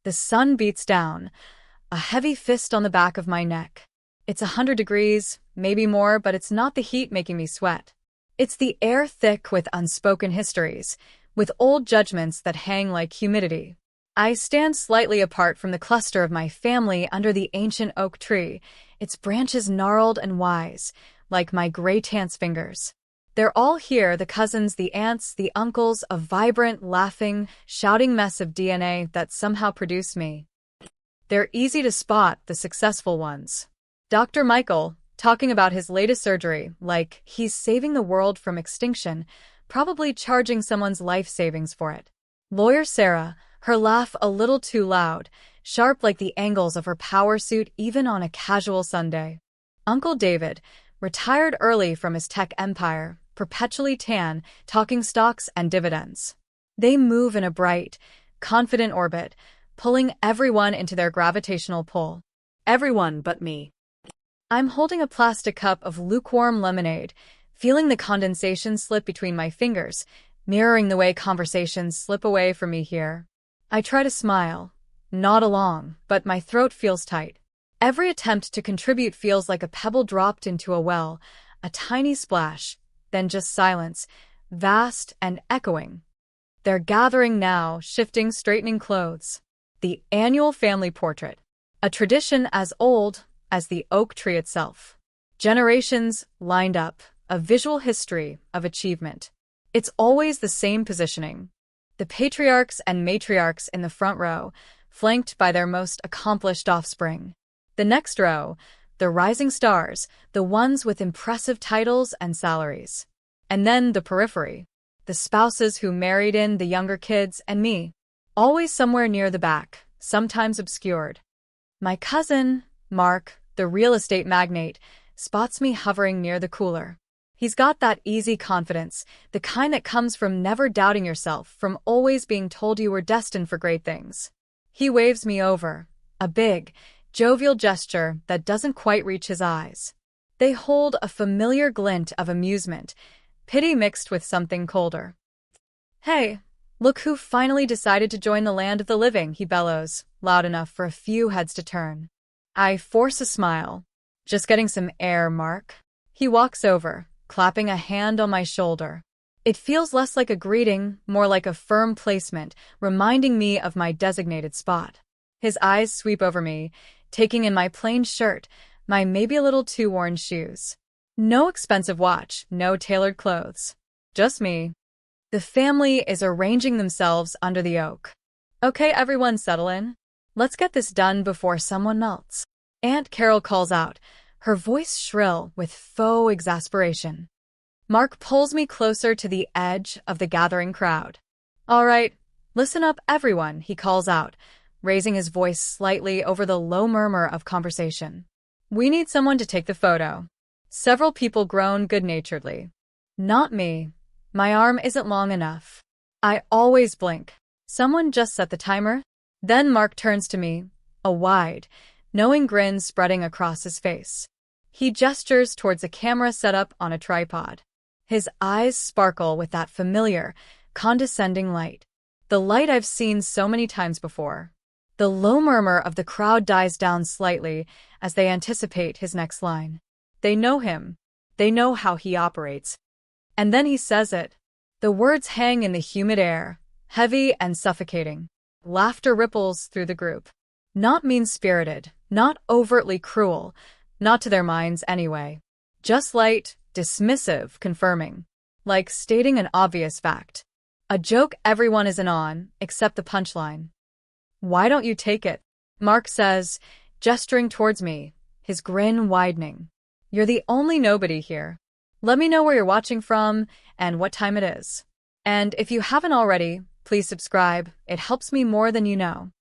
The sun beats down, a heavy fist on the back of my neck. It's 100 degrees, maybe more, but it's not the heat making me sweat. It's the air thick with unspoken histories, with old judgments that hang like humidity. I stand slightly apart from the cluster of my family under the ancient oak tree, its branches gnarled and wise, like my gray tant's fingers. They're all here, the cousins, the aunts, the uncles, a vibrant, laughing, shouting mess of DNA that somehow produced me. They're easy to spot, the successful ones. Dr. Michael, talking about his latest surgery, like he's saving the world from extinction, probably charging someone's life savings for it. Lawyer Sarah, her laugh a little too loud, sharp like the angles of her power suit even on a casual Sunday. Uncle David, retired early from his tech empire, perpetually tan, talking stocks and dividends. They move in a bright, confident orbit, pulling everyone into their gravitational pull. Everyone but me. I'm holding a plastic cup of lukewarm lemonade, feeling the condensation slip between my fingers, mirroring the way conversations slip away from me here. I try to smile, nod along, but my throat feels tight. Every attempt to contribute feels like a pebble dropped into a well, a tiny splash, then just silence, vast and echoing. They're gathering now, shifting, straightening clothes. The annual family portrait, a tradition as old as the oak tree itself. Generations lined up, a visual history of achievement. It's always the same positioning. The patriarchs and matriarchs in the front row, flanked by their most accomplished offspring. The next row, the rising stars, the ones with impressive titles and salaries. And then the periphery, the spouses who married in, the younger kids, and me. Always somewhere near the back, sometimes obscured. My cousin, Mark, the real estate magnate, spots me hovering near the cooler. He's got that easy confidence, the kind that comes from never doubting yourself, from always being told you were destined for great things. He waves me over, a big, jovial gesture that doesn't quite reach his eyes. They hold a familiar glint of amusement, pity mixed with something colder. "Hey, look who finally decided to join the land of the living," he bellows, loud enough for a few heads to turn. I force a smile. "Just getting some air, Mark." He walks over, clapping a hand on my shoulder. It feels less like a greeting, more like a firm placement, reminding me of my designated spot. His eyes sweep over me, taking in my plain shirt, my maybe a little too worn shoes. No expensive watch, no tailored clothes. Just me. The family is arranging themselves under the oak. "Okay, everyone settle in. Let's get this done before someone melts." Aunt Carol calls out, her voice shrill with faux exasperation. Mark pulls me closer to the edge of the gathering crowd. "All right, listen up, everyone," he calls out, raising his voice slightly over the low murmur of conversation. "We need someone to take the photo." Several people groan good-naturedly. Not me. My arm isn't long enough. I always blink. "Someone just set the timer?" Then Mark turns to me, a wide, knowing grin spreading across his face. He gestures towards a camera set up on a tripod. His eyes sparkle with that familiar, condescending light. The light I've seen so many times before. The low murmur of the crowd dies down slightly as they anticipate his next line. They know him. They know how he operates. And then he says it. The words hang in the humid air, heavy and suffocating. Laughter ripples through the group. Not mean-spirited, not overtly cruel, not to their minds anyway. Just light, dismissive, confirming. Like stating an obvious fact. A joke everyone is in on, except the punchline. "Why don't you take it?" Mark says, gesturing towards me, his grin widening. "You're the only nobody here. Let me know where you're watching from and what time it is. And if you haven't already, please subscribe. It helps me more than you know."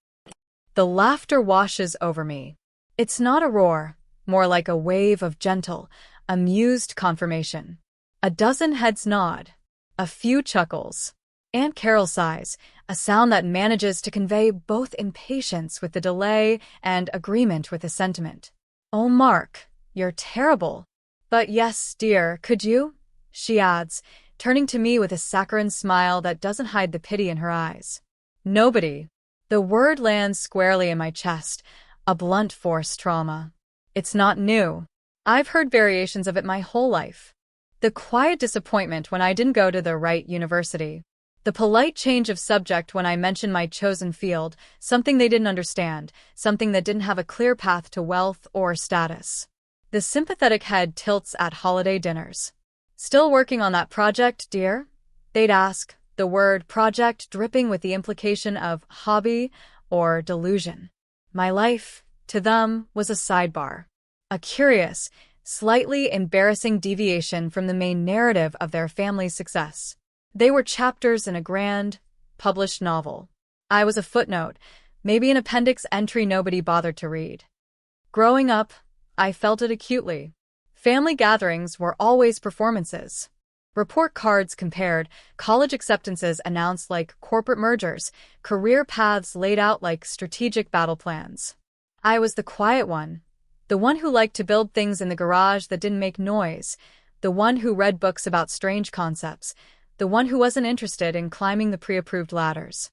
The laughter washes over me. It's not a roar, more like a wave of gentle, amused confirmation. A dozen heads nod. A few chuckles. Aunt Carol sighs, a sound that manages to convey both impatience with the delay and agreement with the sentiment. "Oh, Mark, you're terrible." "But yes, dear, could you?" she adds, turning to me with a saccharine smile that doesn't hide the pity in her eyes. "Nobody. The word lands squarely in my chest, a blunt force trauma. It's not new. I've heard variations of it my whole life. The quiet disappointment when I didn't go to the right university. The polite change of subject when I mentioned my chosen field, something they didn't understand, something that didn't have a clear path to wealth or status. The sympathetic head tilts at holiday dinners. "Still working on that project, dear?" They'd ask, the word project dripping with the implication of hobby or delusion. My life, to them, was a sidebar. A curious, slightly embarrassing deviation from the main narrative of their family's success. They were chapters in a grand, published novel. I was a footnote, maybe an appendix entry nobody bothered to read. Growing up, I felt it acutely. Family gatherings were always performances. Report cards compared, college acceptances announced like corporate mergers, career paths laid out like strategic battle plans. I was the quiet one, the one who liked to build things in the garage that didn't make noise, the one who read books about strange concepts, the one who wasn't interested in climbing the pre-approved ladders.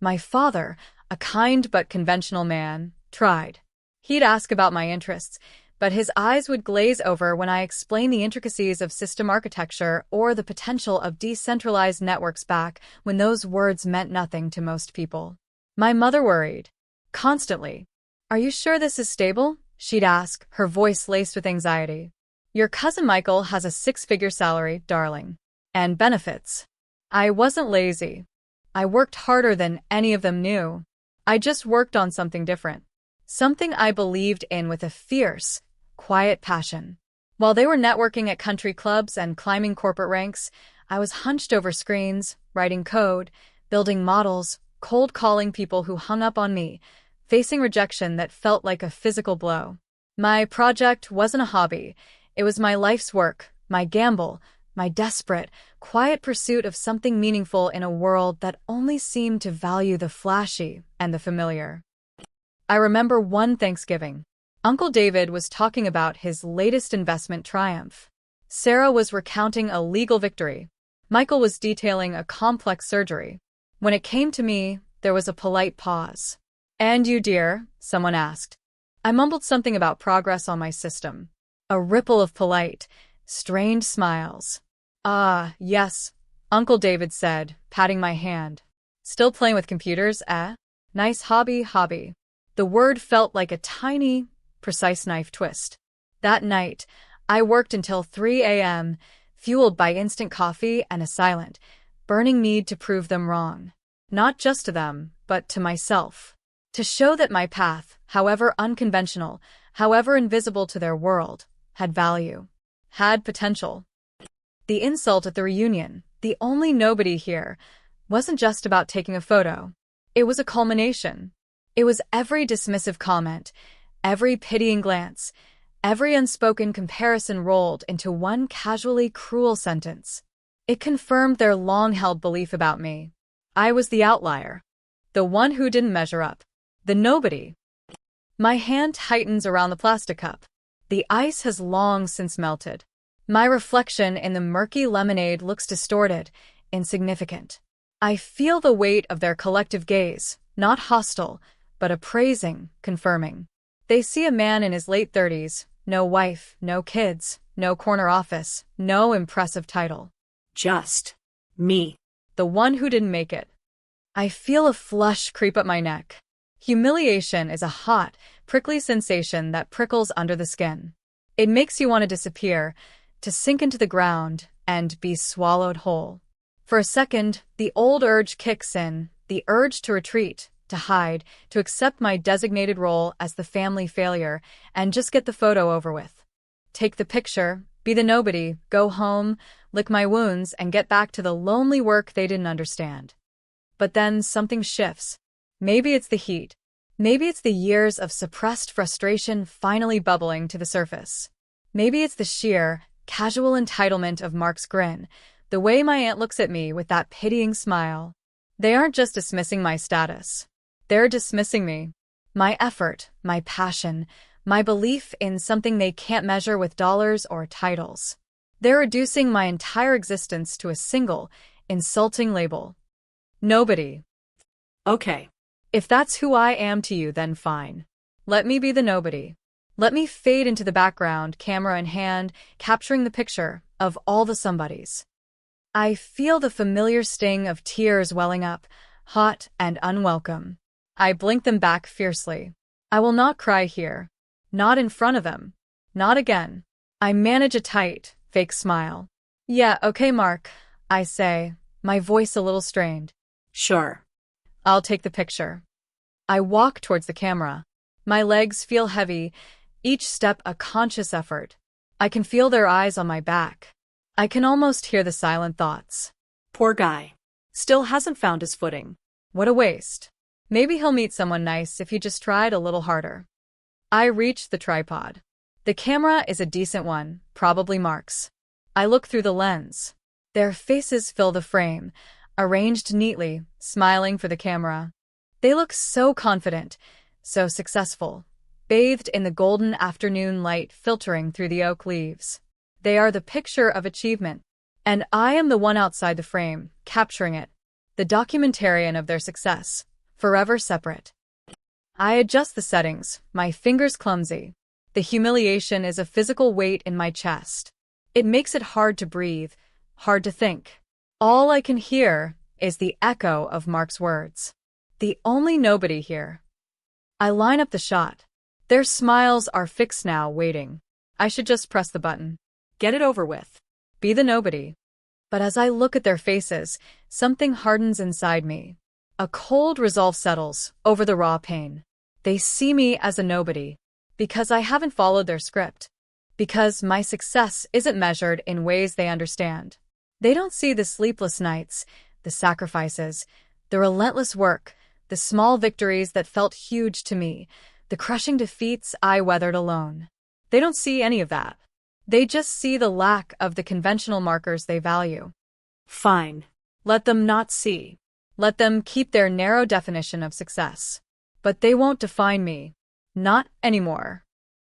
My father, a kind but conventional man, tried. He'd ask about my interests, but his eyes would glaze over when I explained the intricacies of system architecture or the potential of decentralized networks back when those words meant nothing to most people. My mother worried. Constantly. "Are you sure this is stable?" she'd ask, her voice laced with anxiety. "Your cousin Michael has a six-figure salary, darling. And benefits." I wasn't lazy. I worked harder than any of them knew. I just worked on something different. Something I believed in with a fierce, quiet passion. While they were networking at country clubs and climbing corporate ranks, I was hunched over screens, writing code, building models, cold calling people who hung up on me, facing rejection that felt like a physical blow. My project wasn't a hobby. It was my life's work, my gamble, my desperate, quiet pursuit of something meaningful in a world that only seemed to value the flashy and the familiar. I remember one Thanksgiving. Uncle David was talking about his latest investment triumph. Sarah was recounting a legal victory. Michael was detailing a complex surgery. When it came to me, there was a polite pause. "And you, dear?" someone asked. I mumbled something about progress on my system. A ripple of polite, strained smiles. "Ah, yes," Uncle David said, patting my hand. "Still playing with computers, eh? Nice hobby. The word felt like a tiny, precise knife twist. That night, I worked until 3 a.m., fueled by instant coffee and a silent, burning need to prove them wrong. Not just to them, but to myself. To show that my path, however unconventional, however invisible to their world, had value. Had potential. The insult at the reunion, the only nobody here, wasn't just about taking a photo. It was a culmination. It was every dismissive comment, every pitying glance, every unspoken comparison rolled into one casually cruel sentence. It confirmed their long-held belief about me. I was the outlier. The one who didn't measure up. The nobody. My hand tightens around the plastic cup. The ice has long since melted. My reflection in the murky lemonade looks distorted, insignificant. I feel the weight of their collective gaze, not hostile, but appraising, confirming. They see a man in his late 30s, no wife, no kids, no corner office, no impressive title. Just me. The one who didn't make it. I feel a flush creep up my neck. Humiliation is a hot, prickly sensation that prickles under the skin. It makes you want to disappear, to sink into the ground, and be swallowed whole. For a second, the old urge kicks in, the urge to retreat, to hide, to accept my designated role as the family failure, and just get the photo over with. Take the picture, be the nobody, go home, lick my wounds, and get back to the lonely work they didn't understand. But then something shifts. Maybe it's the heat. Maybe it's the years of suppressed frustration finally bubbling to the surface. Maybe it's the sheer, casual entitlement of Mark's grin, the way my aunt looks at me with that pitying smile. They aren't just dismissing my status. They're dismissing me. My effort, my passion, my belief in something they can't measure with dollars or titles. They're reducing my entire existence to a single, insulting label. Nobody. Okay. If that's who I am to you, then fine. Let me be the nobody. Let me fade into the background, camera in hand, capturing the picture of all the somebodies. I feel the familiar sting of tears welling up, hot and unwelcome. I blink them back fiercely. I will not cry here. Not in front of them. Not again. I manage a tight, fake smile. Yeah, okay, Mark, I say, my voice a little strained. Sure. I'll take the picture. I walk towards the camera. My legs feel heavy, each step a conscious effort. I can feel their eyes on my back. I can almost hear the silent thoughts. Poor guy. Still hasn't found his footing. What a waste. Maybe he'll meet someone nice if he just tried a little harder. I reach the tripod. The camera is a decent one, probably Mark's. I look through the lens. Their faces fill the frame, arranged neatly, smiling for the camera. They look so confident, so successful, bathed in the golden afternoon light filtering through the oak leaves. They are the picture of achievement, and I am the one outside the frame, capturing it, the documentarian of their success, forever separate. I adjust the settings, my fingers clumsy. The humiliation is a physical weight in my chest. It makes it hard to breathe, hard to think. All I can hear is the echo of Mark's words. The only nobody here. I line up the shot. Their smiles are fixed now, waiting. I should just press the button. Get it over with. Be the nobody. But as I look at their faces, something hardens inside me. A cold resolve settles over the raw pain. They see me as a nobody, because I haven't followed their script. Because my success isn't measured in ways they understand. They don't see the sleepless nights, the sacrifices, the relentless work, the small victories that felt huge to me, the crushing defeats I weathered alone. They don't see any of that. They just see the lack of the conventional markers they value. Fine. Let them not see. Let them keep their narrow definition of success. But they won't define me. Not anymore.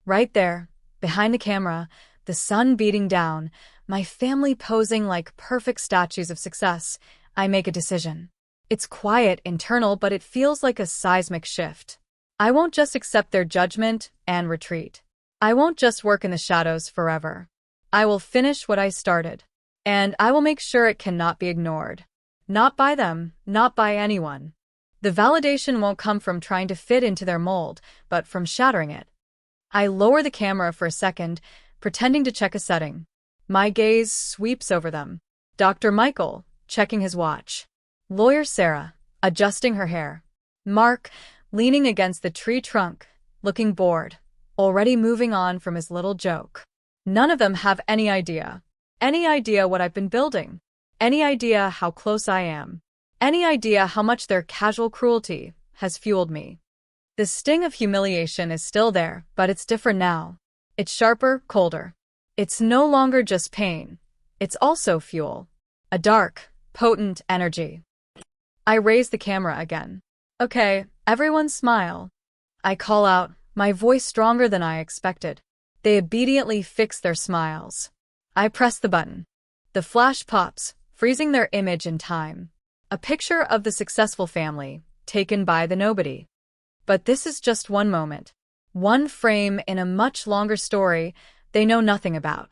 Right there, behind the camera, the sun beating down, my family posing like perfect statues of success, I make a decision. It's quiet, internal, but it feels like a seismic shift. I won't just accept their judgment and retreat. I won't just work in the shadows forever. I will finish what I started. And I will make sure it cannot be ignored. Not by them, not by anyone. The validation won't come from trying to fit into their mold, but from shattering it. I lower the camera for a second, pretending to check a setting. My gaze sweeps over them. Dr. Michael, checking his watch. Lawyer Sarah, adjusting her hair. Mark, leaning against the tree trunk, looking bored, already moving on from his little joke. None of them have any idea. Any idea what I've been building. Any idea how close I am. Any idea how much their casual cruelty has fueled me. The sting of humiliation is still there, but it's different now. It's sharper, colder. It's no longer just pain. It's also fuel. A dark, potent energy. I raise the camera again. Okay, everyone smile. I call out, my voice stronger than I expected. They obediently fix their smiles. I press the button. The flash pops, freezing their image in time. A picture of the successful family, taken by the nobody. But this is just one moment. One frame in a much longer story they know nothing about.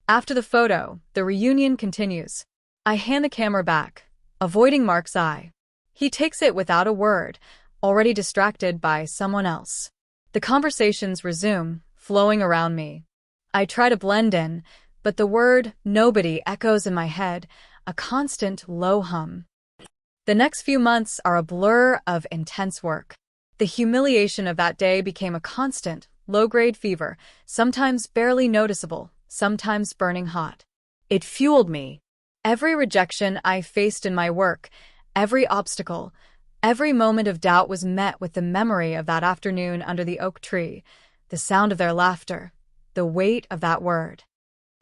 After the photo, the reunion continues. I hand the camera back, avoiding Mark's eye. He takes it without a word, already distracted by someone else. The conversations resume, flowing around me. I try to blend in, but the word nobody echoes in my head, a constant low hum. The next few months are a blur of intense work. The humiliation of that day became a constant, low-grade fever, sometimes barely noticeable, sometimes burning hot. It fueled me. Every rejection I faced in my work, every obstacle, every moment of doubt was met with the memory of that afternoon under the oak tree, the sound of their laughter, the weight of that word.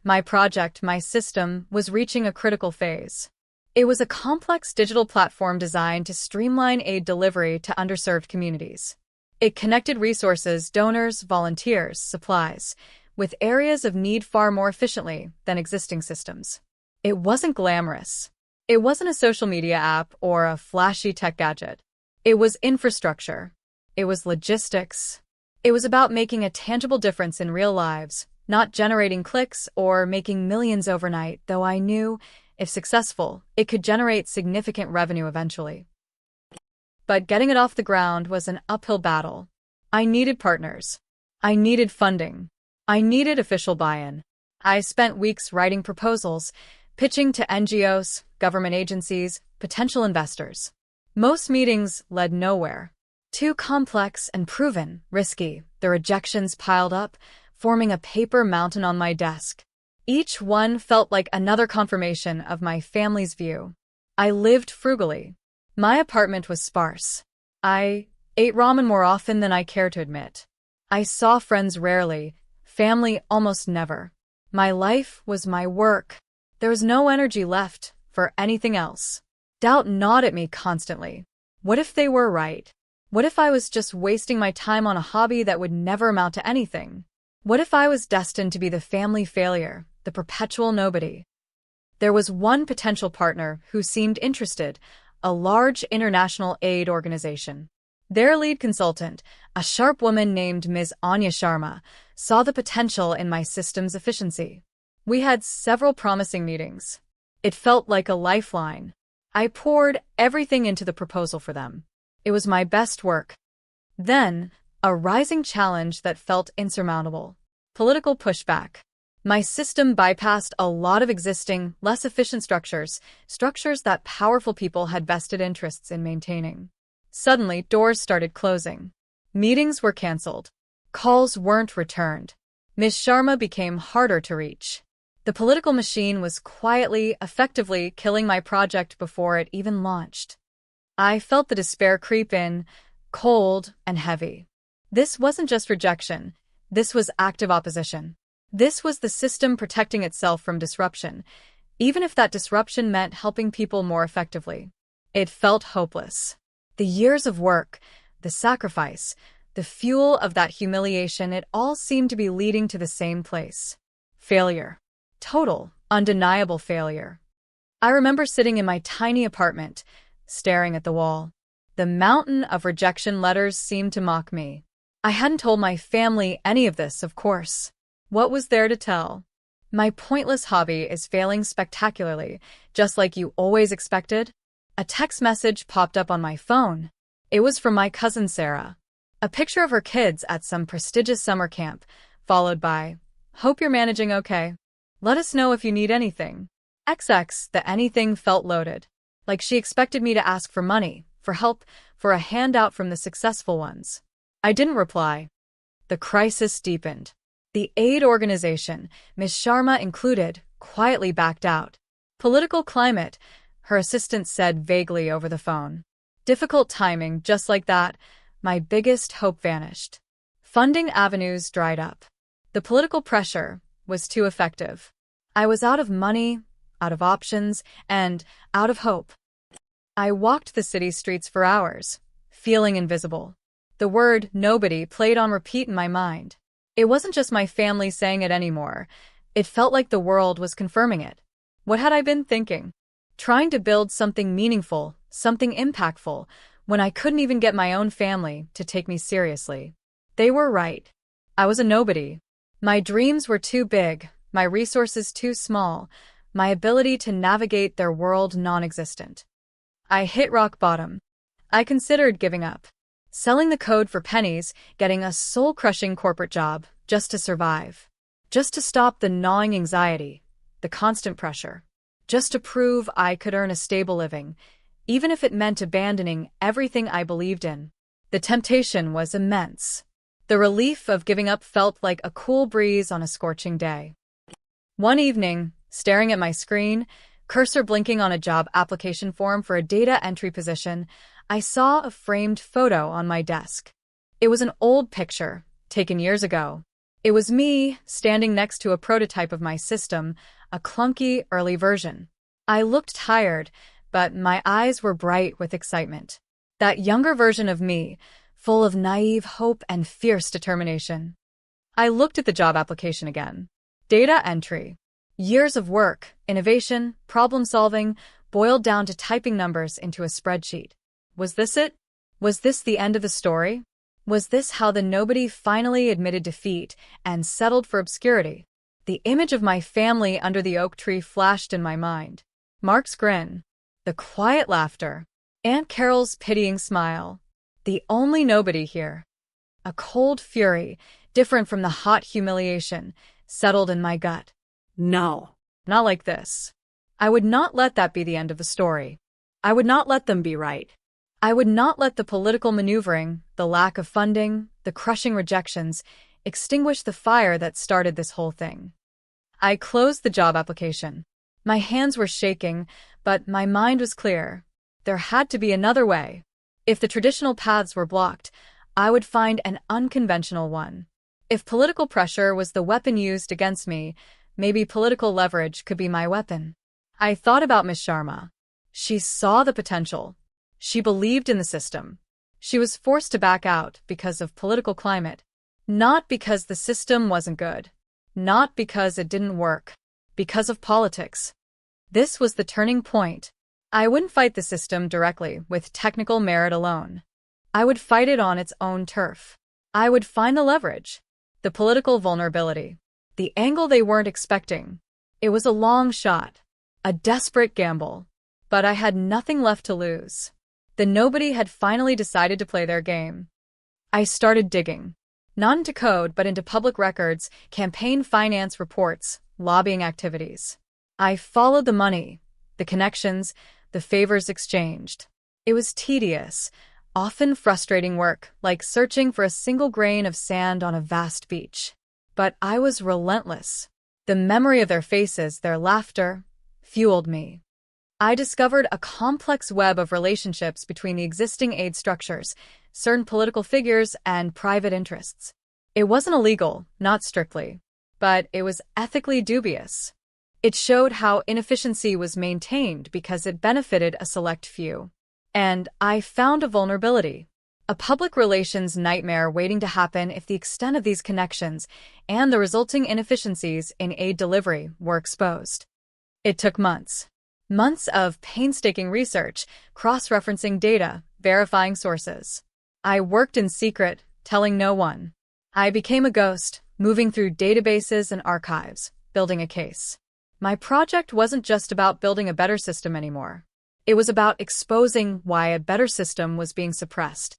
My project, my system, was reaching a critical phase. It was a complex digital platform designed to streamline aid delivery to underserved communities. It connected resources, donors, volunteers, supplies, with areas of need far more efficiently than existing systems. It wasn't glamorous. It wasn't a social media app or a flashy tech gadget. It was infrastructure. It was logistics. It was about making a tangible difference in real lives, not generating clicks or making millions overnight, though I knew, if successful, it could generate significant revenue eventually. But getting it off the ground was an uphill battle. I needed partners. I needed funding. I needed official buy-in. I spent weeks writing proposals, pitching to NGOs, government agencies, potential investors. Most meetings led nowhere. Too complex and proven, risky, the rejections piled up, forming a paper mountain on my desk. Each one felt like another confirmation of my family's view. I lived frugally. My apartment was sparse. I ate ramen more often than I care to admit. I saw friends rarely, family almost never. My life was my work. There was no energy left for anything else. Doubt gnawed at me constantly. What if they were right? What if I was just wasting my time on a hobby that would never amount to anything? What if I was destined to be the family failure, the perpetual nobody? There was one potential partner who seemed interested, a large international aid organization. Their lead consultant, a sharp woman named Ms. Anya Sharma, saw the potential in my system's efficiency. We had several promising meetings. It felt like a lifeline. I poured everything into the proposal for them. It was my best work. Then, a rising challenge that felt insurmountable. Political pushback. My system bypassed a lot of existing, less efficient structures that powerful people had vested interests in maintaining. Suddenly, doors started closing. Meetings were canceled. Calls weren't returned. Ms. Sharma became harder to reach. The political machine was quietly, effectively killing my project before it even launched. I felt the despair creep in, cold and heavy. This wasn't just rejection. This was active opposition. This was the system protecting itself from disruption, even if that disruption meant helping people more effectively. It felt hopeless. The years of work, the sacrifice, the fuel of that humiliation, it all seemed to be leading to the same place. Failure. Total, undeniable failure. I remember sitting in my tiny apartment, staring at the wall. The mountain of rejection letters seemed to mock me. I hadn't told my family any of this, of course. What was there to tell? My pointless hobby is failing spectacularly, just like you always expected. A text message popped up on my phone. It was from my cousin Sarah. A picture of her kids at some prestigious summer camp, followed by, "Hope you're managing okay. Let us know if you need anything." XX, the anything felt loaded. Like she expected me to ask for money, for help, for a handout from the successful ones. I didn't reply. The crisis deepened. The aid organization, Ms. Sharma included, quietly backed out. Political climate, her assistant said vaguely over the phone. Difficult timing, just like that, my biggest hope vanished. Funding avenues dried up. The political pressure was too effective. I was out of money, out of options, and out of hope. I walked the city streets for hours, feeling invisible. The word nobody played on repeat in my mind. It wasn't just my family saying it anymore. It felt like the world was confirming it. What had I been thinking? Trying to build something meaningful, something impactful, when I couldn't even get my own family to take me seriously. They were right. I was a nobody. My dreams were too big, my resources too small, my ability to navigate their world non-existent. I hit rock bottom. I considered giving up. Selling the code for pennies, getting a soul-crushing corporate job, just to survive. Just to stop the gnawing anxiety, the constant pressure. Just to prove I could earn a stable living, even if it meant abandoning everything I believed in. The temptation was immense. The relief of giving up felt like a cool breeze on a scorching day. One evening, staring at my screen, cursor blinking on a job application form for a data entry position, I saw a framed photo on my desk. It was an old picture, taken years ago. It was me, standing next to a prototype of my system, a clunky early version. I looked tired, but my eyes were bright with excitement. That younger version of me, full of naive hope and fierce determination. I looked at the job application again. Data entry. Years of work, innovation, problem solving, boiled down to typing numbers into a spreadsheet. Was this it? Was this the end of the story? Was this how the nobody finally admitted defeat and settled for obscurity? The image of my family under the oak tree flashed in my mind. Mark's grin, the quiet laughter, Aunt Carol's pitying smile. The only nobody here. A cold fury, different from the hot humiliation, settled in my gut. No. Not like this. I would not let that be the end of the story. I would not let them be right. I would not let the political maneuvering, the lack of funding, the crushing rejections, extinguish the fire that started this whole thing. I closed the job application. My hands were shaking, but my mind was clear. There had to be another way. If the traditional paths were blocked, I would find an unconventional one. If political pressure was the weapon used against me, maybe political leverage could be my weapon. I thought about Miss Sharma. She saw the potential. She believed in the system. She was forced to back out because of political climate. Not because the system wasn't good. Not because it didn't work. Because of politics. This was the turning point. I wouldn't fight the system directly with technical merit alone. I would fight it on its own turf. I would find the leverage, the political vulnerability, the angle they weren't expecting. It was a long shot, a desperate gamble, but I had nothing left to lose. The nobody had finally decided to play their game. I started digging, not into code but into public records, campaign finance reports, lobbying activities. I followed the money, the connections, the favors exchanged. It was tedious, often frustrating work, like searching for a single grain of sand on a vast beach. But I was relentless. The memory of their faces, their laughter, fueled me. I discovered a complex web of relationships between the existing aid structures, certain political figures, and private interests. It wasn't illegal, not strictly, but it was ethically dubious. It showed how inefficiency was maintained because it benefited a select few. And I found a vulnerability, a public relations nightmare waiting to happen if the extent of these connections and the resulting inefficiencies in aid delivery were exposed. It took months. Months of painstaking research, cross-referencing data, verifying sources. I worked in secret, telling no one. I became a ghost, moving through databases and archives, building a case. My project wasn't just about building a better system anymore. It was about exposing why a better system was being suppressed.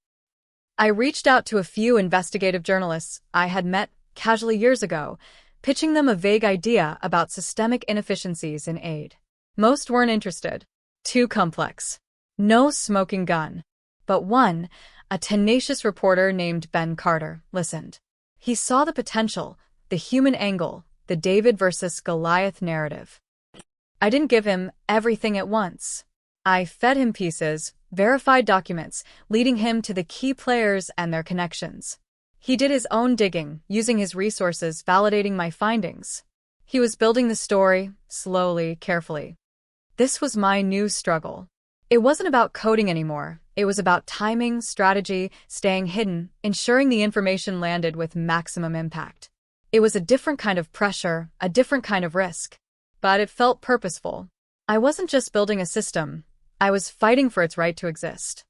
I reached out to a few investigative journalists I had met casually years ago, pitching them a vague idea about systemic inefficiencies in aid. Most weren't interested. Too complex. No smoking gun. But one, a tenacious reporter named Ben Carter, listened. He saw the potential, the human angle, the David versus Goliath narrative. I didn't give him everything at once. I fed him pieces, verified documents, leading him to the key players and their connections. He did his own digging, using his resources, validating my findings. He was building the story, slowly, carefully. This was my new struggle. It wasn't about coding anymore. It was about timing, strategy, staying hidden, ensuring the information landed with maximum impact. It was a different kind of pressure, a different kind of risk. But it felt purposeful. I wasn't just building a system. I was fighting for its right to exist.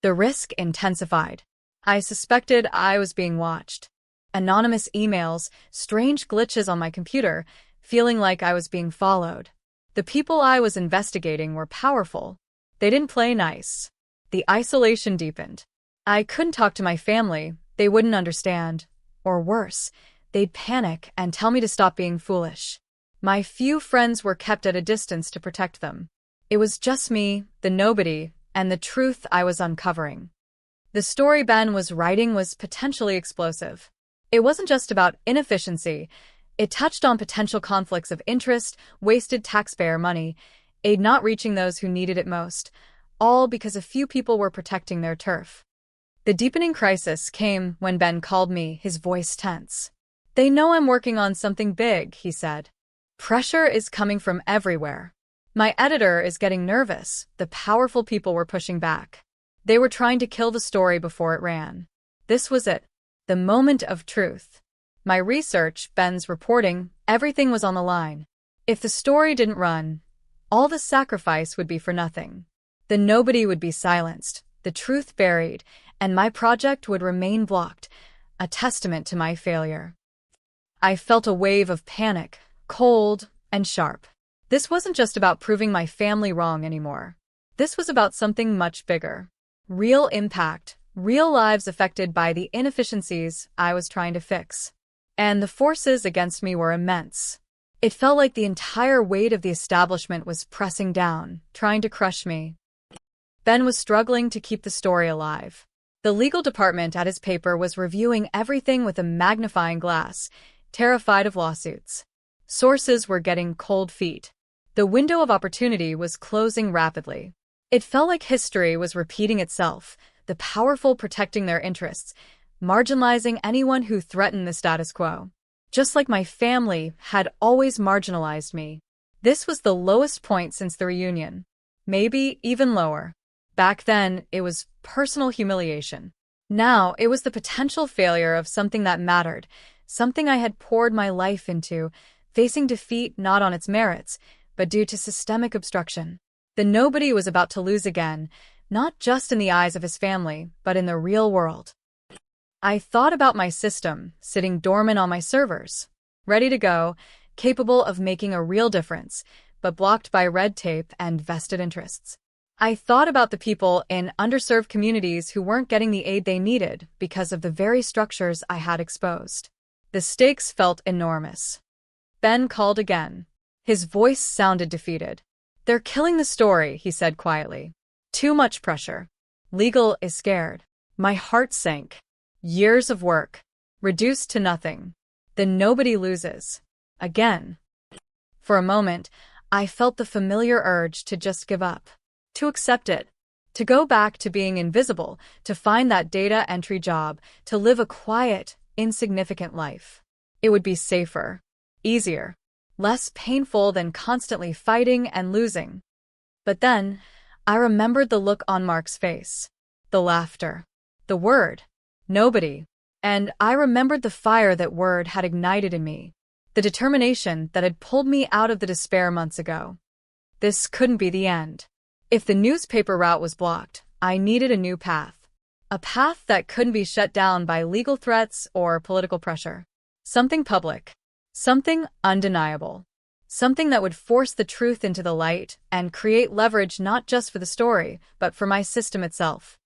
The risk intensified. I suspected I was being watched. Anonymous emails, strange glitches on my computer, feeling like I was being followed. The people I was investigating were powerful. They didn't play nice. The isolation deepened. I couldn't talk to my family. They wouldn't understand. Or worse, they'd panic and tell me to stop being foolish. My few friends were kept at a distance to protect them. It was just me, the nobody, and the truth I was uncovering. The story Ben was writing was potentially explosive. It wasn't just about inefficiency. It touched on potential conflicts of interest, wasted taxpayer money, aid not reaching those who needed it most, all because a few people were protecting their turf. The deepening crisis came when Ben called me, his voice tense. "They know I'm working on something big," he said. "Pressure is coming from everywhere. My editor is getting nervous. The powerful people were pushing back. They were trying to kill the story before it ran." This was it. The moment of truth. My research, Ben's reporting, everything was on the line. If the story didn't run, all the sacrifice would be for nothing. The nobody would be silenced. the truth buried, and my project would remain blocked, a testament to my failure. I felt a wave of panic, cold and sharp. This wasn't just about proving my family wrong anymore. This was about something much bigger. Real impact, real lives affected by the inefficiencies I was trying to fix. And the forces against me were immense. It felt like the entire weight of the establishment was pressing down, trying to crush me. Ben was struggling to keep the story alive. The legal department at his paper was reviewing everything with a magnifying glass, terrified of lawsuits. Sources were getting cold feet. The window of opportunity was closing rapidly. It felt like history was repeating itself, the powerful protecting their interests, marginalizing anyone who threatened the status quo. Just like my family had always marginalized me. This was the lowest point since the reunion. Maybe even lower. Back then, it was personal humiliation. Now, it was the potential failure of something that mattered, something I had poured my life into, facing defeat not on its merits, but due to systemic obstruction. The nobody was about to lose again, not just in the eyes of his family, but in the real world. I thought about my system, sitting dormant on my servers, ready to go, capable of making a real difference, but blocked by red tape and vested interests. I thought about the people in underserved communities who weren't getting the aid they needed because of the very structures I had exposed. The stakes felt enormous. Ben called again. His voice sounded defeated. "They're killing the story," he said quietly. "Too much pressure. Legal is scared." My heart sank. Years of work, reduced to nothing. Then nobody loses. Again. For a moment, I felt the familiar urge to just give up. To accept it. To go back to being invisible, to find that data entry job, to live a quiet, insignificant life. It would be safer, easier, less painful than constantly fighting and losing. But then, I remembered the look on Mark's face. The laughter. The word. Nobody. And I remembered the fire that word had ignited in me. The determination that had pulled me out of the despair months ago. This couldn't be the end. If the newspaper route was blocked, I needed a new path. A path that couldn't be shut down by legal threats or political pressure. Something public. Something undeniable. Something that would force the truth into the light and create leverage not just for the story, but for my system itself.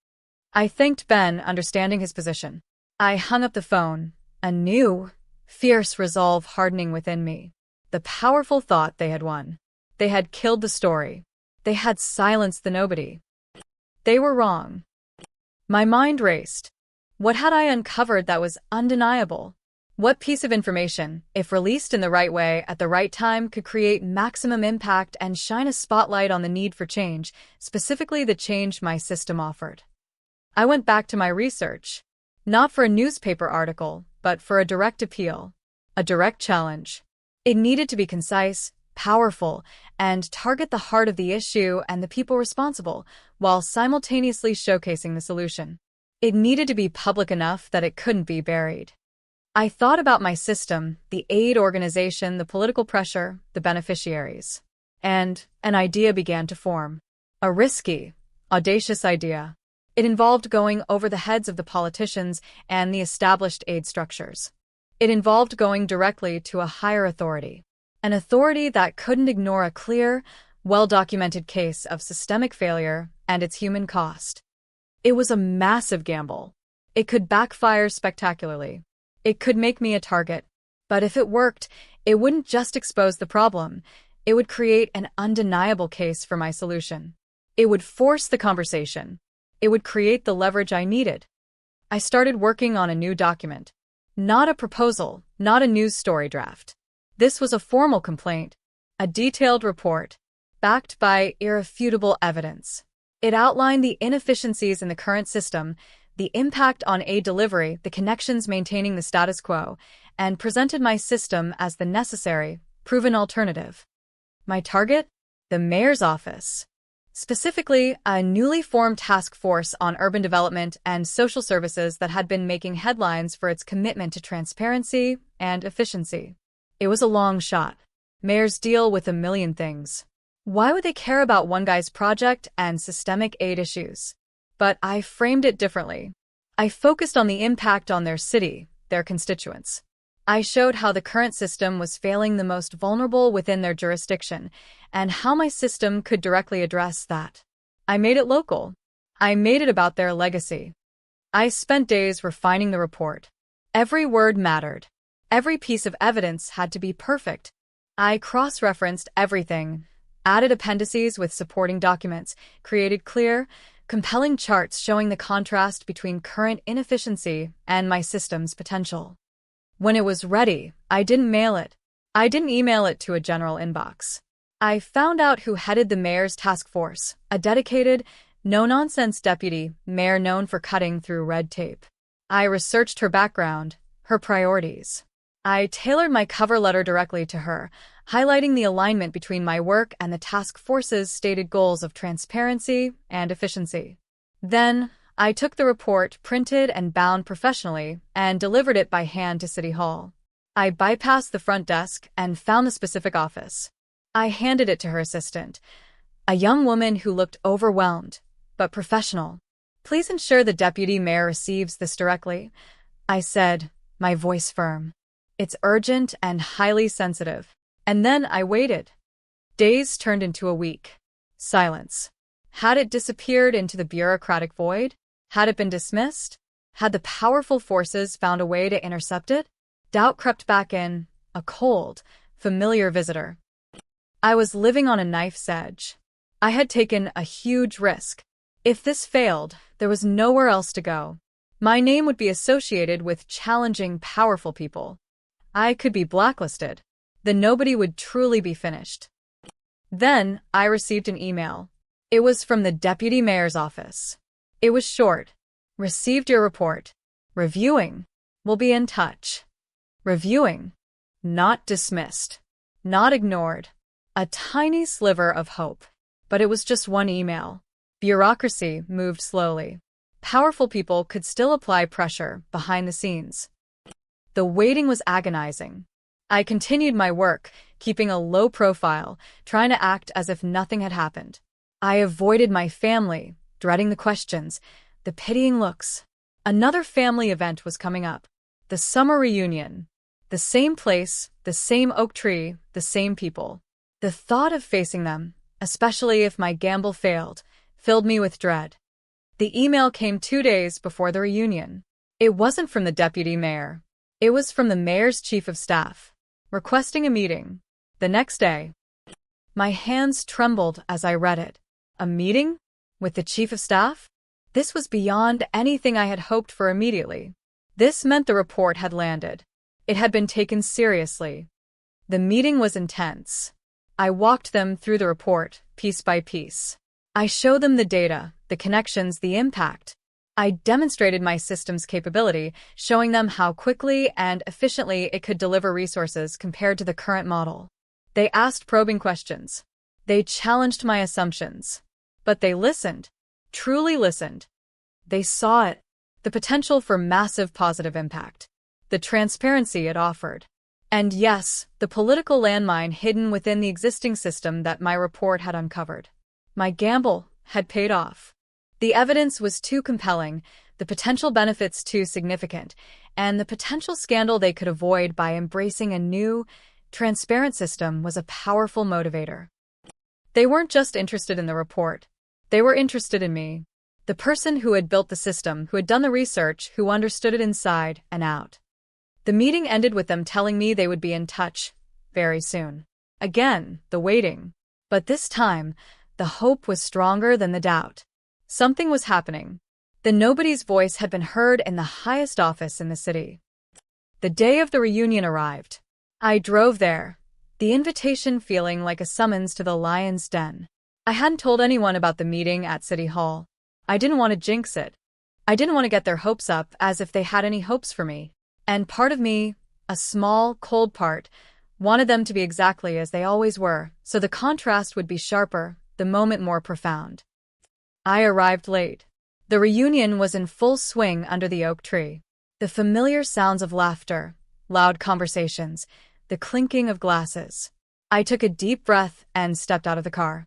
I thanked Ben, understanding his position. I hung up the phone, a new, fierce resolve hardening within me. The powerful thought they had won. They had killed the story. They had silenced the nobody. They were wrong. My mind raced. What had I uncovered that was undeniable? What piece of information, if released in the right way at the right time, could create maximum impact and shine a spotlight on the need for change, specifically the change my system offered? I went back to my research. Not for a newspaper article, but for a direct appeal. A direct challenge. It needed to be concise, powerful, and target the heart of the issue and the people responsible, while simultaneously showcasing the solution. It needed to be public enough that it couldn't be buried. I thought about my system, the aid organization, the political pressure, the beneficiaries. And an idea began to form. A risky, audacious idea. It involved going over the heads of the politicians and the established aid structures. It involved going directly to a higher authority. An authority that couldn't ignore a clear, well-documented case of systemic failure and its human cost. It was a massive gamble. It could backfire spectacularly. It could make me a target. But if it worked, it wouldn't just expose the problem. It would create an undeniable case for my solution. It would force the conversation. It would create the leverage I needed. I started working on a new document. Not a proposal, not a news story draft. This was a formal complaint, a detailed report, backed by irrefutable evidence. It outlined the inefficiencies in the current system, the impact on aid delivery, the connections maintaining the status quo, and presented my system as the necessary, proven alternative. My target? The mayor's office. Specifically, a newly formed task force on urban development and social services that had been making headlines for its commitment to transparency and efficiency. It was a long shot. Mayors deal with a million things. Why would they care about one guy's project and systemic aid issues? but I framed it differently. I focused on the impact on their city, their constituents. I showed how the current system was failing the most vulnerable within their jurisdiction, and how my system could directly address that. I made it local. I made it about their legacy. I spent days refining the report. Every word mattered. Every piece of evidence had to be perfect. I cross-referenced everything, added appendices with supporting documents, created clear, compelling charts showing the contrast between current inefficiency and my system's potential. When it was ready, I didn't mail it. I didn't email it to a general inbox. I found out who headed the mayor's task force, a dedicated, no-nonsense deputy mayor known for cutting through red tape. I researched her background, her priorities. I tailored my cover letter directly to her, highlighting the alignment between my work and the task force's stated goals of transparency and efficiency. Then, I took the report, printed and bound professionally, and delivered it by hand to City Hall. I bypassed the front desk and found the specific office. I handed it to her assistant, a young woman who looked overwhelmed, but professional. "Please ensure the deputy mayor receives this directly," I said, my voice firm. "It's urgent and highly sensitive." And then I waited. Days turned into a week. Silence. Had it disappeared into the bureaucratic void? Had it been dismissed? Had the powerful forces found a way to intercept it? Doubt crept back in, a cold, familiar visitor. I was living on a knife's edge. I had taken a huge risk. If this failed, there was nowhere else to go. My name would be associated with challenging, powerful people. I could be blacklisted. Then nobody would truly be finished. Then I received an email. It was from the deputy mayor's office. It was short. "Received your report. Reviewing. Will be in touch." Reviewing. Not dismissed. Not ignored. A tiny sliver of hope. But it was just one email. Bureaucracy moved slowly. Powerful people could still apply pressure behind the scenes. The waiting was agonizing. I continued my work, keeping a low profile, trying to act as if nothing had happened. I avoided my family, dreading the questions, the pitying looks. Another family event was coming up. The summer reunion. The same place, the same oak tree, the same people. The thought of facing them, especially if my gamble failed, filled me with dread. The email came 2 days before the reunion. It wasn't from the deputy mayor. It was from the mayor's chief of staff, requesting a meeting. The next day. My hands trembled as I read it. A meeting? With the chief of staff? This was beyond anything I had hoped for immediately. This meant the report had landed. It had been taken seriously. The meeting was intense. I walked them through the report, piece by piece. I showed them the data, the connections, the impact. I demonstrated my system's capability, showing them how quickly and efficiently it could deliver resources compared to the current model. They asked probing questions. They challenged my assumptions. But they listened. Truly listened. They saw it. The potential for massive positive impact. The transparency it offered. And yes, the political landmine hidden within the existing system that my report had uncovered. My gamble had paid off. The evidence was too compelling, the potential benefits too significant, and the potential scandal they could avoid by embracing a new, transparent system was a powerful motivator. They weren't just interested in the report. They were interested in me. The person who had built the system, who had done the research, who understood it inside and out. The meeting ended with them telling me they would be in touch very soon. Again, the waiting. But this time, the hope was stronger than the doubt. Something was happening. The nobody's voice had been heard in the highest office in the city. The day of the reunion arrived. I drove there, the invitation feeling like a summons to the lion's den. I hadn't told anyone about the meeting at City Hall. I didn't want to jinx it. I didn't want to get their hopes up as if they had any hopes for me. And part of me, a small, cold part, wanted them to be exactly as they always were, so the contrast would be sharper, the moment more profound. I arrived late. The reunion was in full swing under the oak tree. The familiar sounds of laughter, loud conversations, the clinking of glasses. I took a deep breath and stepped out of the car.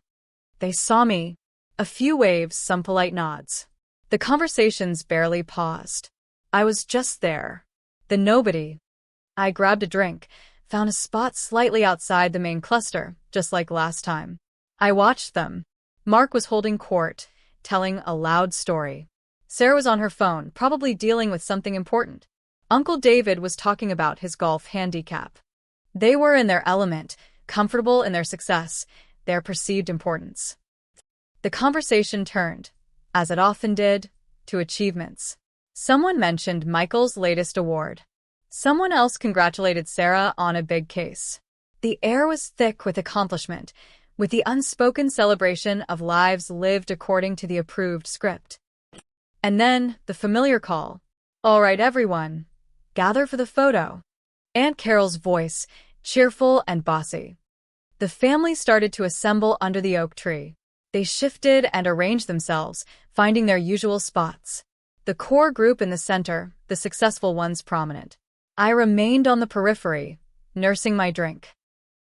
They saw me. A few waves, some polite nods. The conversations barely paused. I was just there. The nobody. I grabbed a drink, found a spot slightly outside the main cluster, just like last time. I watched them. Mark was holding court, telling a loud story. Sarah was on her phone, probably dealing with something important. Uncle David was talking about his golf handicap. They were in their element, comfortable in their success, their perceived importance. The conversation turned, as it often did, to achievements. Someone mentioned Michael's latest award. Someone else congratulated Sarah on a big case. The air was thick with accomplishment, with the unspoken celebration of lives lived according to the approved script. And then, the familiar call. "All right, everyone. Gather for the photo." Aunt Carol's voice, cheerful and bossy. The family started to assemble under the oak tree. They shifted and arranged themselves, finding their usual spots. The core group in the center, the successful ones prominent. I remained on the periphery, nursing my drink.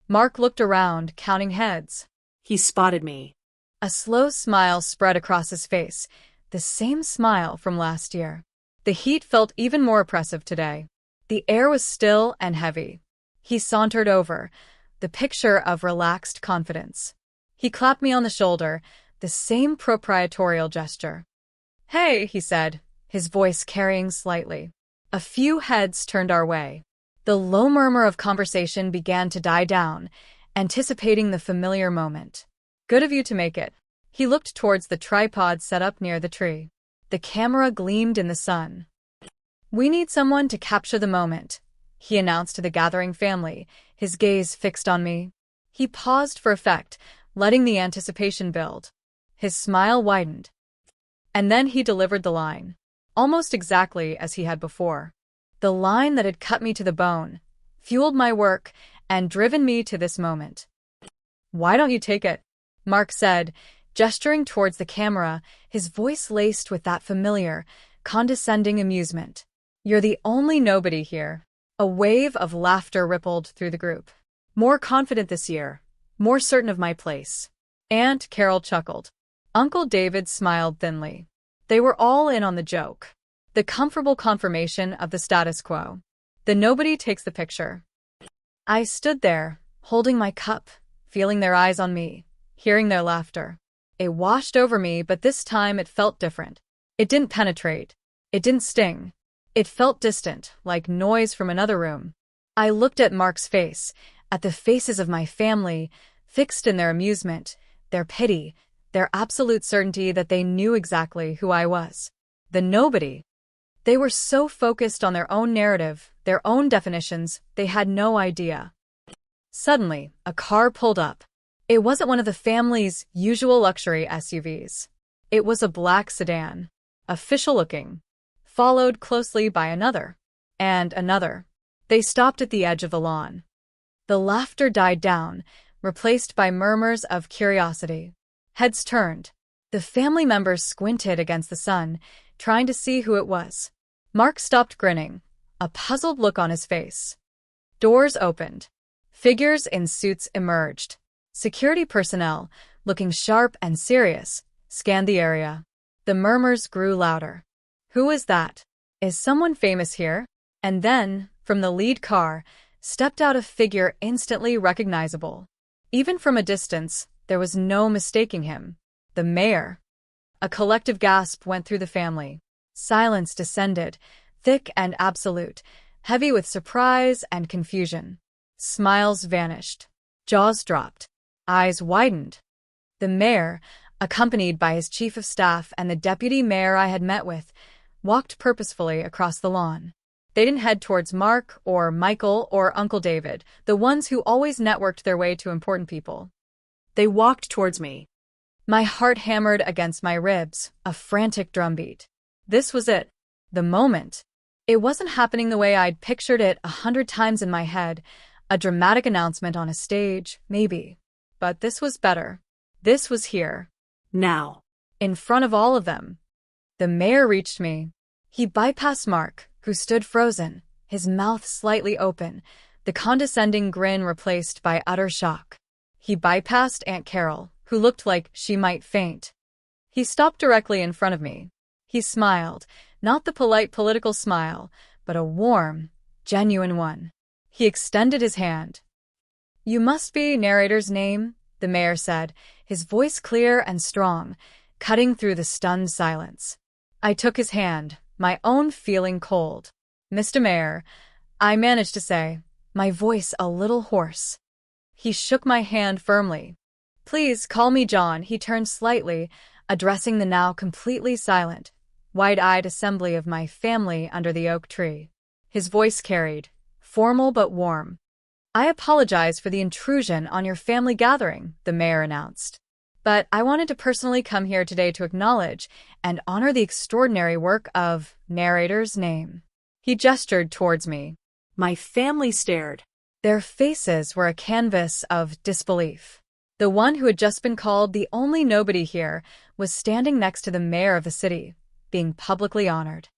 Mark looked around, counting heads. He spotted me. A slow smile spread across his face, the same smile from last year. The heat felt even more oppressive today. The air was still and heavy. He sauntered over, the picture of relaxed confidence. He clapped me on the shoulder, the same proprietorial gesture. "Hey," he said, his voice carrying slightly. A few heads turned our way. The low murmur of conversation began to die down, anticipating the familiar moment. "Good of you to make it." He looked towards the tripod set up near the tree. The camera gleamed in the sun. "We need someone to capture the moment," he announced to the gathering family, his gaze fixed on me. He paused for effect, letting the anticipation build. His smile widened. And then he delivered the line, almost exactly as he had before. The line that had cut me to the bone, fueled my work, and driven me to this moment. "Why don't you take it?" Mark said, gesturing towards the camera, his voice laced with that familiar, condescending amusement. "You're the only nobody here." A wave of laughter rippled through the group. "More confident this year. More certain of my place." Aunt Carol chuckled. Uncle David smiled thinly. They were all in on the joke. The comfortable confirmation of the status quo. The nobody takes the picture. I stood there, holding my cup, feeling their eyes on me, hearing their laughter. It washed over me, but this time it felt different. It didn't penetrate. It didn't sting. It felt distant, like noise from another room. I looked at Mark's face, at the faces of my family, fixed in their amusement, their pity, their absolute certainty that they knew exactly who I was. The nobody. They were so focused on their own narrative, their own definitions, they had no idea. Suddenly, a car pulled up. It wasn't one of the family's usual luxury SUVs. It was a black sedan, official-looking, followed closely by another, and another. They stopped at the edge of the lawn. The laughter died down, replaced by murmurs of curiosity. Heads turned. The family members squinted against the sun, trying to see who it was. Mark stopped grinning, a puzzled look on his face. Doors opened. Figures in suits emerged. Security personnel, looking sharp and serious, scanned the area. The murmurs grew louder. "Who is that? Is someone famous here?" And then, from the lead car, stepped out a figure instantly recognizable. Even from a distance, there was no mistaking him. The mayor. A collective gasp went through the family. Silence descended, thick and absolute, heavy with surprise and confusion. Smiles vanished. Jaws dropped. Eyes widened. The mayor, accompanied by his chief of staff and the deputy mayor I had met with, walked purposefully across the lawn. They didn't head towards Mark or Michael or Uncle David, the ones who always networked their way to important people. They walked towards me. My heart hammered against my ribs, a frantic drumbeat. This was it. The moment. It wasn't happening the way I'd pictured it 100 times in my head, a dramatic announcement on a stage, maybe. But this was better. This was here. Now. In front of all of them. The mayor reached me. He bypassed Mark, who stood frozen, his mouth slightly open, the condescending grin replaced by utter shock. He bypassed Aunt Carol, who looked like she might faint. He stopped directly in front of me. He smiled, not the polite political smile, but a warm, genuine one. He extended his hand. "You must be narrator's name," the mayor said, his voice clear and strong, cutting through the stunned silence. I took his hand, my own feeling cold. "Mr. Mayor," I managed to say, my voice a little hoarse. He shook my hand firmly. "Please call me John," he turned slightly, addressing the now completely silent, wide-eyed assembly of my family under the oak tree. His voice carried, formal but warm. "I apologize for the intrusion on your family gathering," the mayor announced. "But I wanted to personally come here today to acknowledge and honor the extraordinary work of narrator's name." He gestured towards me. My family stared. Their faces were a canvas of disbelief. The one who had just been called the only nobody here was standing next to the mayor of the city, being publicly honored.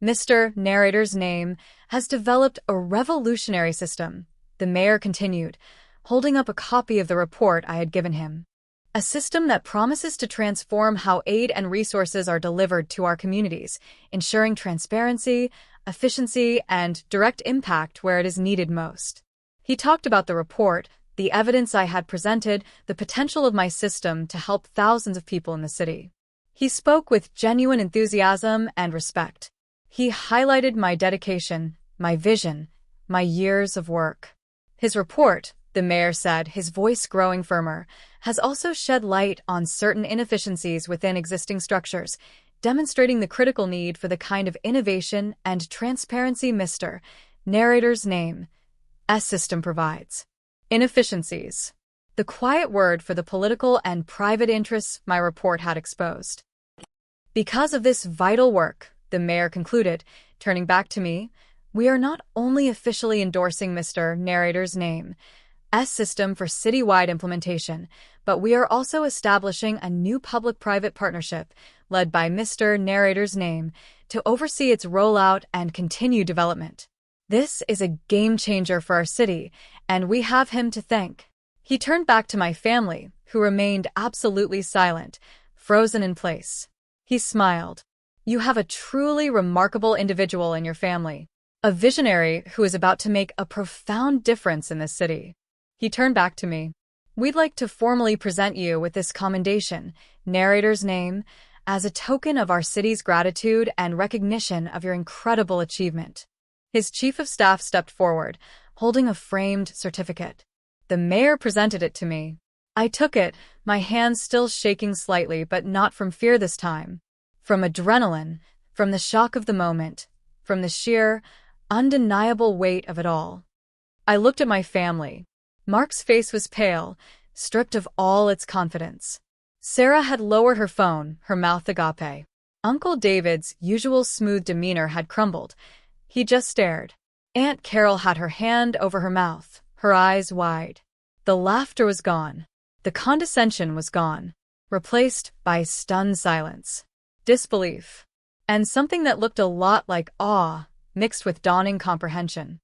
"Mr. Narrator's name has developed a revolutionary system," the mayor continued, holding up a copy of the report I had given him. "A system that promises to transform how aid and resources are delivered to our communities, ensuring transparency, efficiency, and direct impact where it is needed most." He talked about the report, the evidence I had presented, the potential of my system to help thousands of people in the city. He spoke with genuine enthusiasm and respect. He highlighted my dedication, my vision, my years of work. His report, the mayor said, his voice growing firmer, has also shed light on certain inefficiencies within existing structures, demonstrating the critical need for the kind of innovation and transparency Mr. Narrator's name system provides. Inefficiencies. The quiet word for the political and private interests my report had exposed. "Because of this vital work," the mayor concluded, turning back to me, "we are not only officially endorsing Mr. Narrator's name system for citywide implementation, but we are also establishing a new public-private partnership led by Mr. Narrator's name to oversee its rollout and continued development. This is a game-changer for our city, and we have him to thank." He turned back to my family, who remained absolutely silent, frozen in place. He smiled. "You have a truly remarkable individual in your family, a visionary who is about to make a profound difference in this city." He turned back to me. "We'd like to formally present you with this commendation, Narrator's name, as a token of our city's gratitude and recognition of your incredible achievement." His chief of staff stepped forward, holding a framed certificate. The mayor presented it to me. I took it, my hands still shaking slightly, but not from fear this time. From adrenaline, from the shock of the moment, from the sheer, undeniable weight of it all. I looked at my family. Mark's face was pale, stripped of all its confidence. Sarah had lowered her phone, her mouth agape. Uncle David's usual smooth demeanor had crumbled. He just stared. Aunt Carol had her hand over her mouth, her eyes wide. The laughter was gone. The condescension was gone, replaced by stunned silence, disbelief, and something that looked a lot like awe, mixed with dawning comprehension.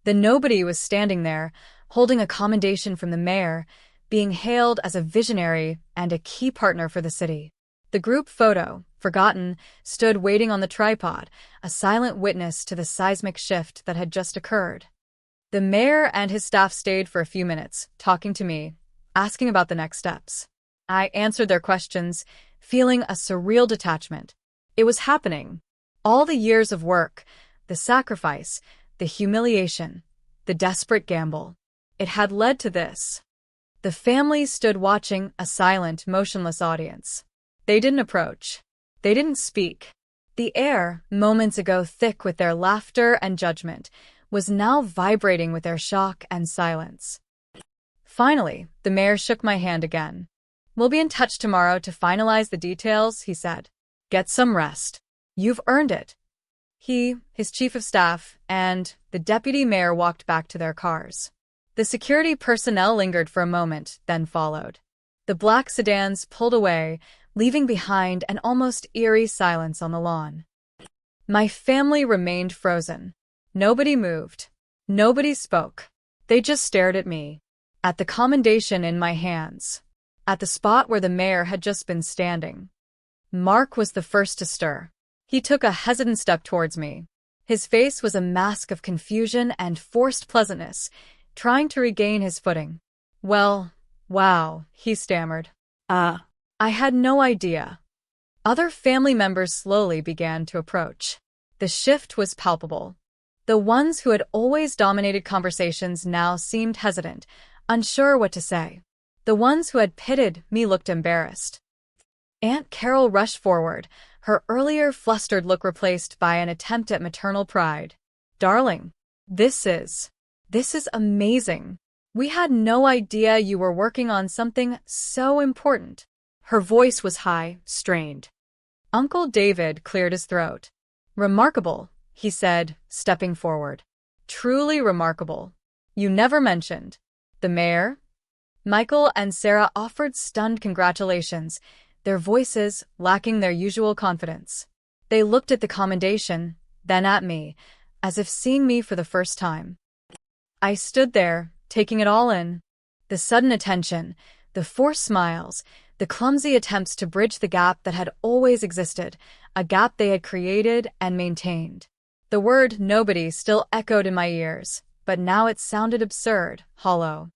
The nobody was standing there, holding a commendation from the mayor, being hailed as a visionary and a key partner for the city. The group photo, forgotten, stood waiting on the tripod, a silent witness to the seismic shift that had just occurred. The mayor and his staff stayed for a few minutes, talking to me, asking about the next steps. I answered their questions, feeling a surreal detachment. It was happening. All the years of work, the sacrifice, the humiliation, the desperate gamble. It had led to this. The family stood watching, a silent, motionless audience. They didn't approach. They didn't speak. The air, moments ago thick with their laughter and judgment, was now vibrating with their shock and silence. Finally, the mayor shook my hand again. "We'll be in touch tomorrow to finalize the details," he said. "Get some rest. You've earned it." He, his chief of staff, and the deputy mayor walked back to their cars. The security personnel lingered for a moment, then followed. The black sedans pulled away, leaving behind an almost eerie silence on the lawn. My family remained frozen. Nobody moved. Nobody spoke. They just stared at me, at the commendation in my hands, at the spot where the mayor had just been standing. Mark was the first to stir. He took a hesitant step towards me. His face was a mask of confusion and forced pleasantness, trying to regain his footing. Well, wow, he stammered. I had no idea. Other family members slowly began to approach. The shift was palpable. The ones who had always dominated conversations now seemed hesitant, unsure what to say. The ones who had pitied me looked embarrassed. Aunt Carol rushed forward, her earlier flustered look replaced by an attempt at maternal pride. Darling, this is amazing. We had no idea you were working on something so important. Her voice was high, strained. Uncle David cleared his throat. Remarkable, he said, stepping forward. Truly remarkable. You never mentioned. The mayor? Michael and Sarah offered stunned congratulations, their voices lacking their usual confidence. They looked at the commendation, then at me, as if seeing me for the first time. I stood there, taking it all in. The sudden attention, the forced smiles, the clumsy attempts to bridge the gap that had always existed, a gap they had created and maintained. The word nobody still echoed in my ears, but now it sounded absurd, hollow.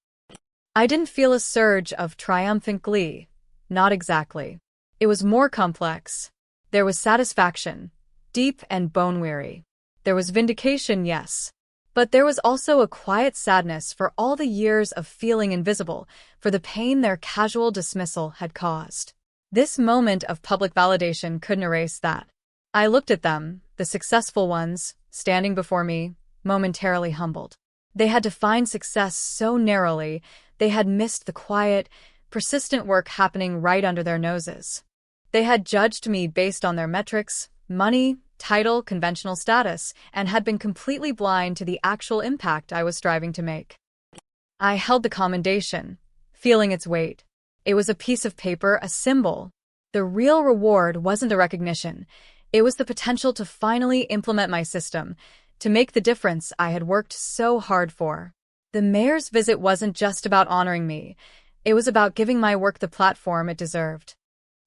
I didn't feel a surge of triumphant glee. Not exactly. It was more complex. There was satisfaction, deep and bone-weary. There was vindication, yes. But there was also a quiet sadness for all the years of feeling invisible, for the pain their casual dismissal had caused. This moment of public validation couldn't erase that. I looked at them, the successful ones, standing before me, momentarily humbled. They had defined success so narrowly, they had missed the quiet, persistent work happening right under their noses. They had judged me based on their metrics, money, title, conventional status, and had been completely blind to the actual impact I was striving to make. I held the commendation, feeling its weight. It was a piece of paper, a symbol. The real reward wasn't the recognition. It was the potential to finally implement my system, to make the difference I had worked so hard for. The mayor's visit wasn't just about honoring me. It was about giving my work the platform it deserved.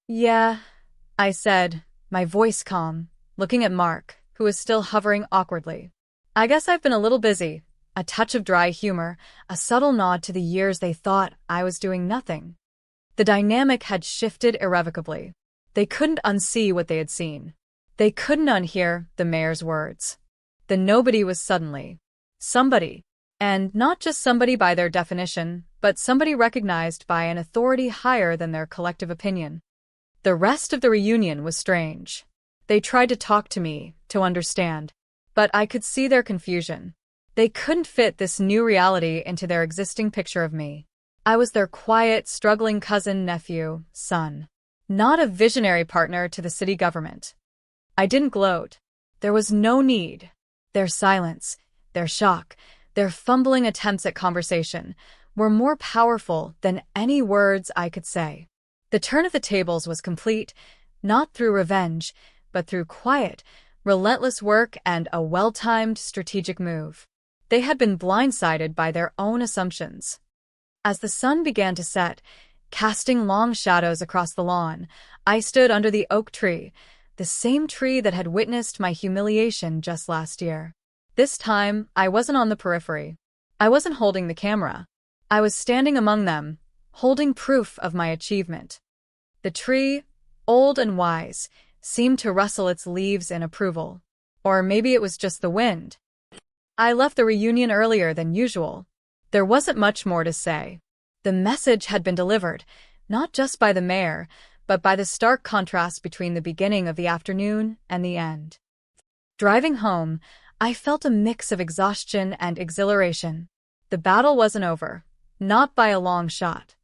Yeah, I said, my voice calm, looking at Mark, who was still hovering awkwardly. I guess I've been a little busy. A touch of dry humor, a subtle nod to the years they thought I was doing nothing. The dynamic had shifted irrevocably. They couldn't unsee what they had seen. They couldn't unhear the mayor's words. The nobody was suddenly somebody. And not just somebody by their definition, but somebody recognized by an authority higher than their collective opinion. The rest of the reunion was strange. They tried to talk to me, to understand. But I could see their confusion. They couldn't fit this new reality into their existing picture of me. I was their quiet, struggling cousin, nephew, son. Not a visionary partner to the city government. I didn't gloat. There was no need. Their silence, their shock, their fumbling attempts at conversation were more powerful than any words I could say. The turn of the tables was complete, not through revenge, but through quiet, relentless work and a well-timed strategic move. They had been blindsided by their own assumptions. As the sun began to set, casting long shadows across the lawn, I stood under the oak tree, the same tree that had witnessed my humiliation just last year. This time, I wasn't on the periphery. I wasn't holding the camera. I was standing among them, holding proof of my achievement. The tree, old and wise, seemed to rustle its leaves in approval. Or maybe it was just the wind. I left the reunion earlier than usual. There wasn't much more to say. The message had been delivered, not just by the mayor, but by the stark contrast between the beginning of the afternoon and the end. Driving home, I felt a mix of exhaustion and exhilaration. The battle wasn't over, not by a long shot.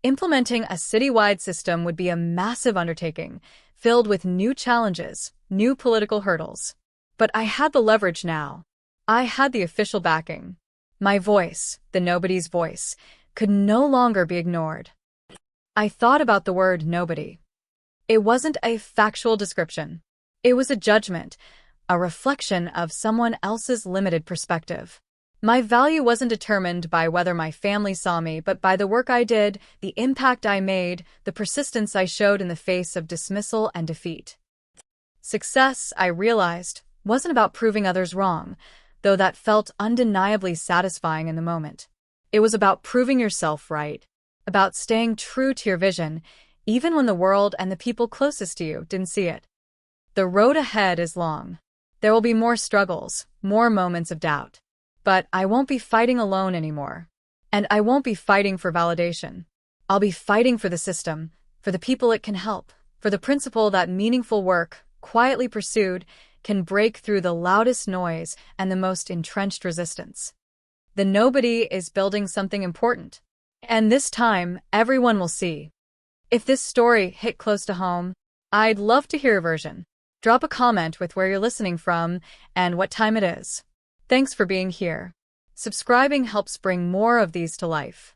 Implementing a citywide system would be a massive undertaking, filled with new challenges, new political hurdles. But I had the leverage now. I had the official backing. My voice, the nobody's voice, could no longer be ignored. I thought about the word nobody. It wasn't a factual description. It was a judgment, a reflection of someone else's limited perspective. My value wasn't determined by whether my family saw me, but by the work I did, the impact I made, the persistence I showed in the face of dismissal and defeat. Success, I realized, wasn't about proving others wrong, though that felt undeniably satisfying in the moment. It was about proving yourself right, about staying true to your vision, even when the world and the people closest to you didn't see it. The road ahead is long. There will be more struggles, more moments of doubt. But I won't be fighting alone anymore. And I won't be fighting for validation. I'll be fighting for the system, for the people it can help, for the principle that meaningful work, quietly pursued, can break through the loudest noise and the most entrenched resistance. The nobody is building something important. And this time, everyone will see. If this story hit close to home, I'd love to hear your version. Drop a comment with where you're listening from and what time it is. Thanks for being here. Subscribing helps bring more of these to life.